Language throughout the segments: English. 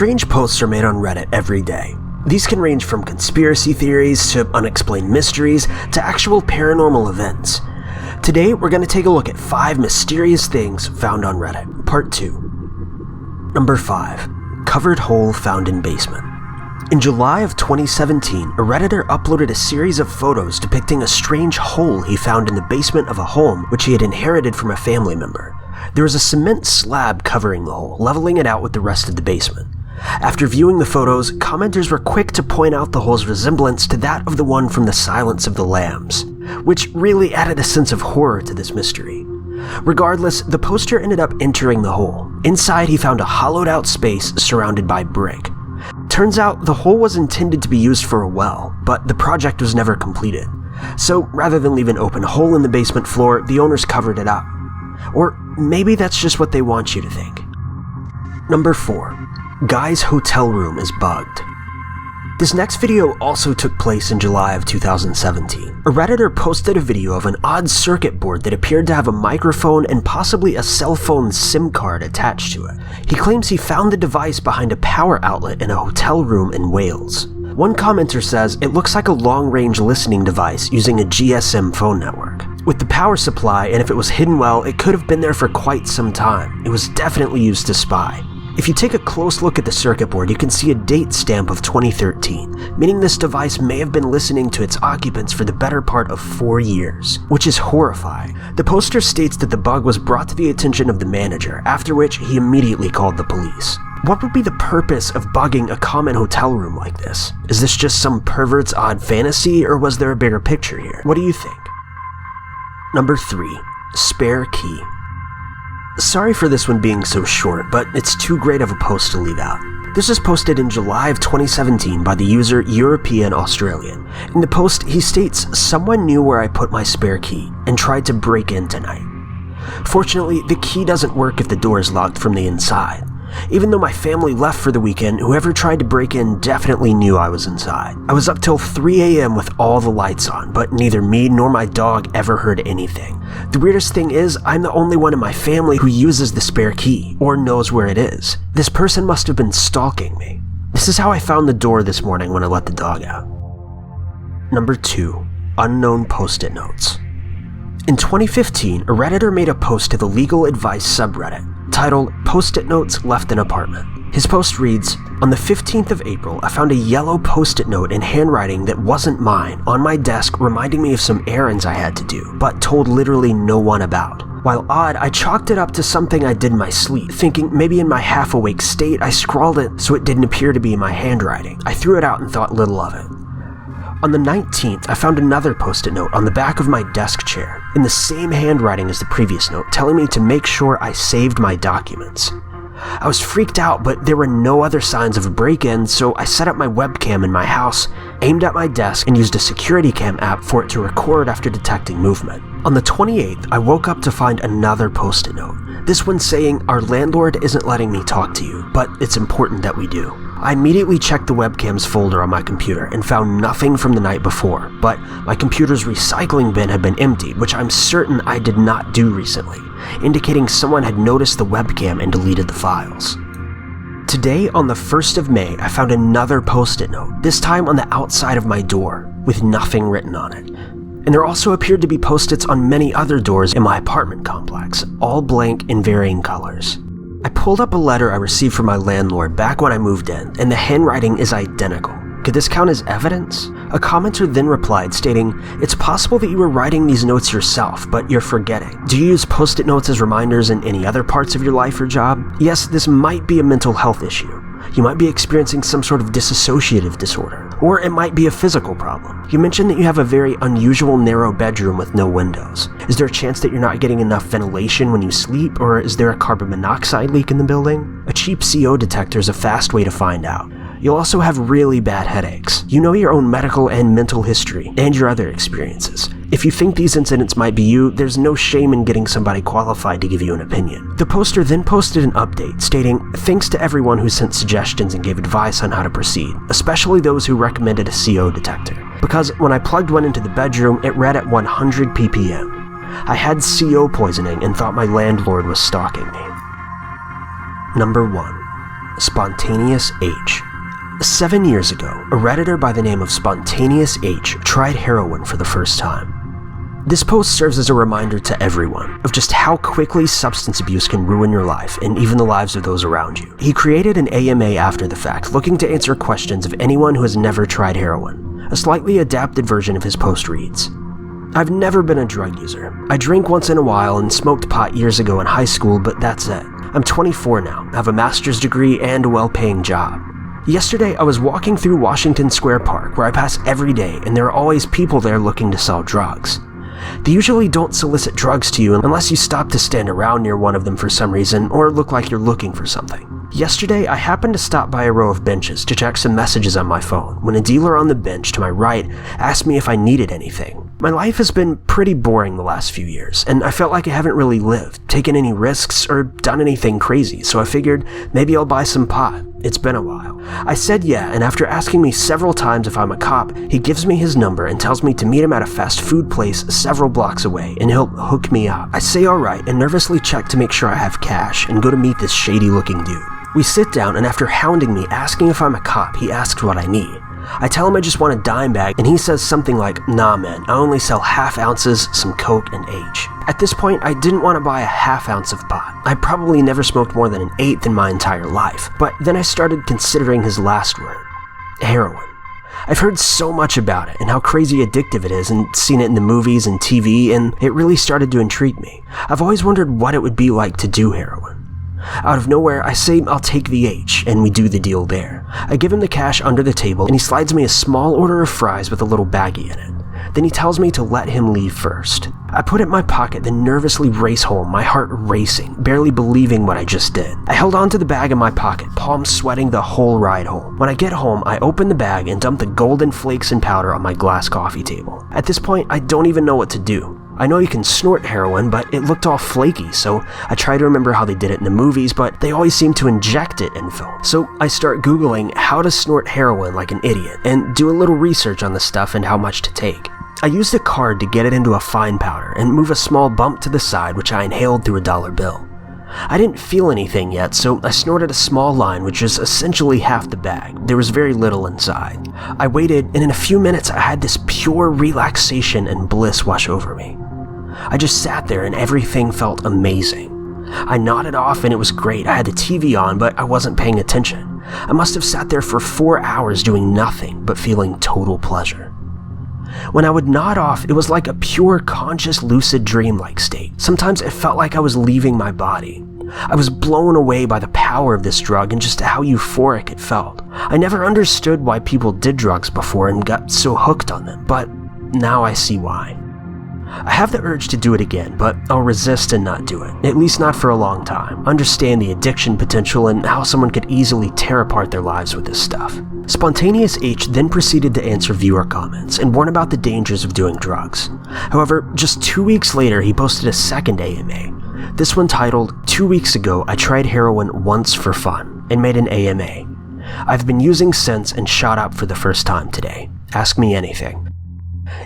Strange posts are made on Reddit every day. These can range from conspiracy theories to unexplained mysteries to actual paranormal events. Today, we're going to take a look at 5 mysterious things found on Reddit. Part 2. Number 5. Covered hole found in basement. In July of 2017, a Redditor uploaded a series of photos depicting a strange hole he found in the basement of a home which he had inherited from a family member. There was a cement slab covering the hole, leveling it out with the rest of the basement. After viewing the photos, commenters were quick to point out the hole's resemblance to that of the one from The Silence of the Lambs, which really added a sense of horror to this mystery. Regardless, the poster ended up entering the hole. Inside, he found a hollowed-out space surrounded by brick. Turns out, the hole was intended to be used for a well, but the project was never completed. So, rather than leave an open hole in the basement floor, the owners covered it up. Or maybe that's just what they want you to think. Number 4. Guy's hotel room is bugged. This next video also took place in July of 2017. A Redditor posted a video of an odd circuit board that appeared to have a microphone and possibly a cell phone SIM card attached to it. He claims he found the device behind a power outlet in a hotel room in Wales. One commenter says it looks like a long-range listening device using a GSM phone network. With the power supply, and if it was hidden well, it could have been there for quite some time. It was definitely used to spy. If you take a close look at the circuit board, you can see a date stamp of 2013, meaning this device may have been listening to its occupants for the better part of 4 years, which is horrifying. The poster states that the bug was brought to the attention of the manager, after which he immediately called the police. What would be the purpose of bugging a common hotel room like this? Is this just some pervert's odd fantasy, or was there a bigger picture here? What do you think? Number 3. Spare key. Sorry for this one being so short, but it's too great of a post to leave out. This was posted in July of 2017 by the user European Australian. In the post, he states, "Someone knew where I put my spare key and tried to break in tonight. Fortunately, the key doesn't work if the door is locked from the inside. Even though my family left for the weekend, whoever tried to break in definitely knew I was inside. I was up till 3 a.m. with all the lights on, but neither me nor my dog ever heard anything. The weirdest thing is, I'm the only one in my family who uses the spare key, or knows where it is. This person must have been stalking me. This is how I found the door this morning when I let the dog out." Number 2. Unknown post-it notes. In 2015, a Redditor made a post to the legal advice subreddit, titled "Post-it Notes Left in Apartment." His post reads, "On the 15th of April, I found a yellow post-it note in handwriting that wasn't mine on my desk reminding me of some errands I had to do, but told literally no one about. While odd, I chalked it up to something I did in my sleep, thinking maybe in my half-awake state I scrawled it so it didn't appear to be in my handwriting. I threw it out and thought little of it. On the 19th, I found another post-it note on the back of my desk chair, in the same handwriting as the previous note, telling me to make sure I saved my documents. I was freaked out, but there were no other signs of a break-in, so I set up my webcam in my house, aimed at my desk, and used a security cam app for it to record after detecting movement. On the 28th, I woke up to find another post-it note, this one saying, 'Our landlord isn't letting me talk to you, but it's important that we do.' I immediately checked the webcams folder on my computer and found nothing from the night before, but my computer's recycling bin had been emptied, which I'm certain I did not do recently, indicating someone had noticed the webcam and deleted the files. Today, on the 1st of May, I found another post-it note, this time on the outside of my door, with nothing written on it. And there also appeared to be post-its on many other doors in my apartment complex, all blank in varying colors. I pulled up a letter I received from my landlord back when I moved in, and the handwriting is identical. Could this count as evidence? A commenter then replied stating, "It's possible that you were writing these notes yourself, but you're forgetting. Do you use post-it notes as reminders in any other parts of your life or job? Yes, this might be a mental health issue. You might be experiencing some sort of dissociative disorder, or it might be a physical problem. You mentioned that you have a very unusual narrow bedroom with no windows. Is there a chance that you're not getting enough ventilation when you sleep, or is there a carbon monoxide leak in the building? A cheap CO detector is a fast way to find out. You'll also have really bad headaches. You know your own medical and mental history, and your other experiences. If you think these incidents might be you, there's no shame in getting somebody qualified to give you an opinion." The poster then posted an update stating, "Thanks to everyone who sent suggestions and gave advice on how to proceed, especially those who recommended a CO detector. Because when I plugged one into the bedroom, it read at 100 ppm. I had CO poisoning and thought my landlord was stalking me." Number 1. Spontaneous H. 7 years ago, a Redditor by the name of Spontaneous H tried heroin for the first time. This post serves as a reminder to everyone of just how quickly substance abuse can ruin your life and even the lives of those around you. He created an AMA after the fact, looking to answer questions of anyone who has never tried heroin. A slightly adapted version of his post reads, "I've never been a drug user. I drink once in a while and smoked pot years ago in high school, but that's it. I'm 24 now, have a master's degree and a well-paying job. Yesterday, I was walking through Washington Square Park, where I pass every day, and there are always people there looking to sell drugs. They usually don't solicit drugs to you unless you stop to stand around near one of them for some reason or look like you're looking for something. Yesterday, I happened to stop by a row of benches to check some messages on my phone when a dealer on the bench to my right asked me if I needed anything. My life has been pretty boring the last few years, and I felt like I haven't really lived, taken any risks, or done anything crazy, so I figured maybe I'll buy some pot. It's been a while." I said yeah, and after asking me several times if I'm a cop, he gives me his number and tells me to meet him at a fast food place several blocks away, and he'll hook me up. I say alright and nervously check to make sure I have cash and go to meet this shady-looking dude. We sit down, and after hounding me, asking if I'm a cop, he asks what I need. I tell him I just want a dime bag, and he says something like, "Nah man, I only sell half ounces, some coke, and H." At this point, I didn't want to buy a half ounce of pot. I probably never smoked more than an eighth in my entire life, but then I started considering his last word, heroin. I've heard so much about it and how crazy addictive it is and seen it in the movies and TV, and it really started to intrigue me. I've always wondered what it would be like to do heroin. Out of nowhere, I say I'll take the H, and we do the deal there. I give him the cash under the table, and he slides me a small order of fries with a little baggie in it. Then he tells me to let him leave first. I put it in my pocket, then nervously race home, my heart racing, barely believing what I just did. I held onto the bag in my pocket, palms sweating the whole ride home. When I get home, I open the bag and dump the golden flakes and powder on my glass coffee table. At this point, I don't even know what to do. I know you can snort heroin, but it looked all flaky, so I try to remember how they did it in the movies, but they always seem to inject it in film. So I start Googling how to snort heroin like an idiot, and do a little research on the stuff and how much to take. I used a card to get it into a fine powder and move a small bump to the side, which I inhaled through a dollar bill. I didn't feel anything yet, so I snorted a small line, which is essentially half the bag. There was very little inside. I waited, and in a few minutes I had this pure relaxation and bliss wash over me. I just sat there and everything felt amazing. I nodded off and it was great. I had the TV on, but I wasn't paying attention. I must have sat there for 4 hours doing nothing but feeling total pleasure. When I would nod off, it was like a pure, conscious, lucid dream-like state. Sometimes it felt like I was leaving my body. I was blown away by the power of this drug and just how euphoric it felt. I never understood why people did drugs before and got so hooked on them, but now I see why. I have the urge to do it again, but I'll resist and not do it, at least not for a long time. Understand the addiction potential and how someone could easily tear apart their lives with this stuff. Spontaneous H then proceeded to answer viewer comments and warn about the dangers of doing drugs. However, just 2 weeks later, he posted a second AMA. This one titled, "2 weeks ago, I tried heroin once for fun," and made an AMA. "I've been using since and shot up for the first time today. Ask me anything."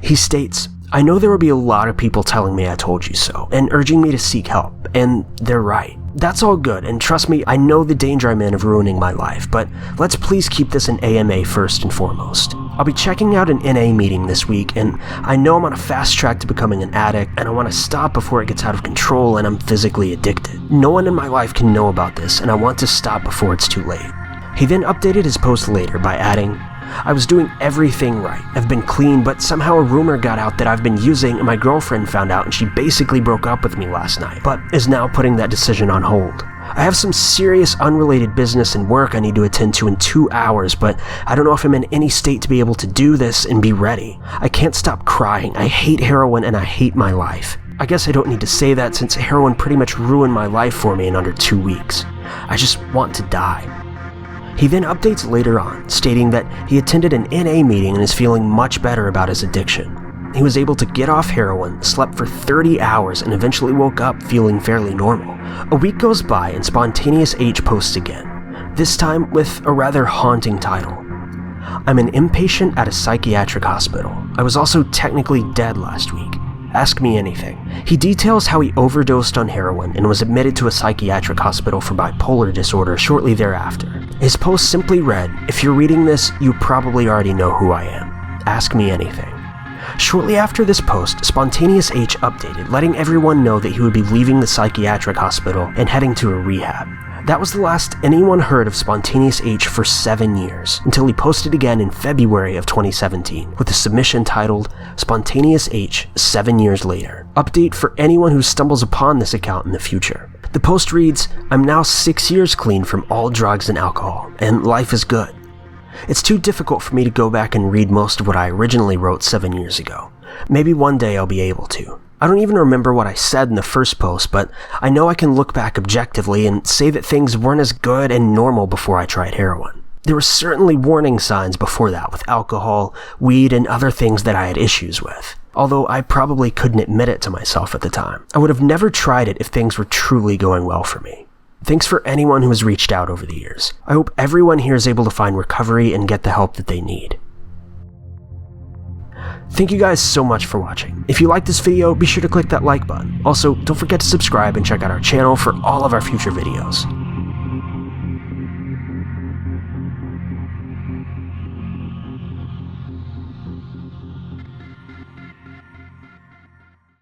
He states, "I know there will be a lot of people telling me I told you so, and urging me to seek help, and they're right. That's all good, and trust me, I know the danger I'm in of ruining my life, but let's please keep this an AMA first and foremost. I'll be checking out an NA meeting this week, and I know I'm on a fast track to becoming an addict, and I want to stop before it gets out of control and I'm physically addicted. No one in my life can know about this, and I want to stop before it's too late." He then updated his post later by adding, "I was doing everything right. I've been clean, but somehow a rumor got out that I've been using, and my girlfriend found out and she basically broke up with me last night, but is now putting that decision on hold. I have some serious unrelated business and work I need to attend to in 2 hours, but I don't know if I'm in any state to be able to do this and be ready. I can't stop crying. I hate heroin and I hate my life. I guess I don't need to say that since heroin pretty much ruined my life for me in under 2 weeks. I just want to die." He then updates later on, stating that he attended an NA meeting and is feeling much better about his addiction. He was able to get off heroin, slept for 30 hours, and eventually woke up feeling fairly normal. A week goes by and Spontaneous H posts again, this time with a rather haunting title. "I'm an inpatient at a psychiatric hospital. I was also technically dead last week. Ask me anything." He details how he overdosed on heroin and was admitted to a psychiatric hospital for bipolar disorder shortly thereafter. His post simply read, "If you're reading this, you probably already know who I am. Ask me anything." Shortly after this post, Spontaneous H updated, letting everyone know that he would be leaving the psychiatric hospital and heading to a rehab. That was the last anyone heard of Spontaneous H for 7 years, until he posted again in February of 2017, with a submission titled, "Spontaneous H, 7 years later. Update for anyone who stumbles upon this account in the future." The post reads, "I'm now 6 years clean from all drugs and alcohol, and life is good. It's too difficult for me to go back and read most of what I originally wrote 7 years ago. Maybe one day I'll be able to. I don't even remember what I said in the first post, but I know I can look back objectively and say that things weren't as good and normal before I tried heroin. There were certainly warning signs before that with alcohol, weed, and other things that I had issues with. Although I probably couldn't admit it to myself at the time. I would have never tried it if things were truly going well for me. Thanks for anyone who has reached out over the years. I hope everyone here is able to find recovery and get the help that they need." Thank you guys so much for watching. If you liked this video, be sure to click that like button. Also, don't forget to subscribe and check out our channel for all of our future videos.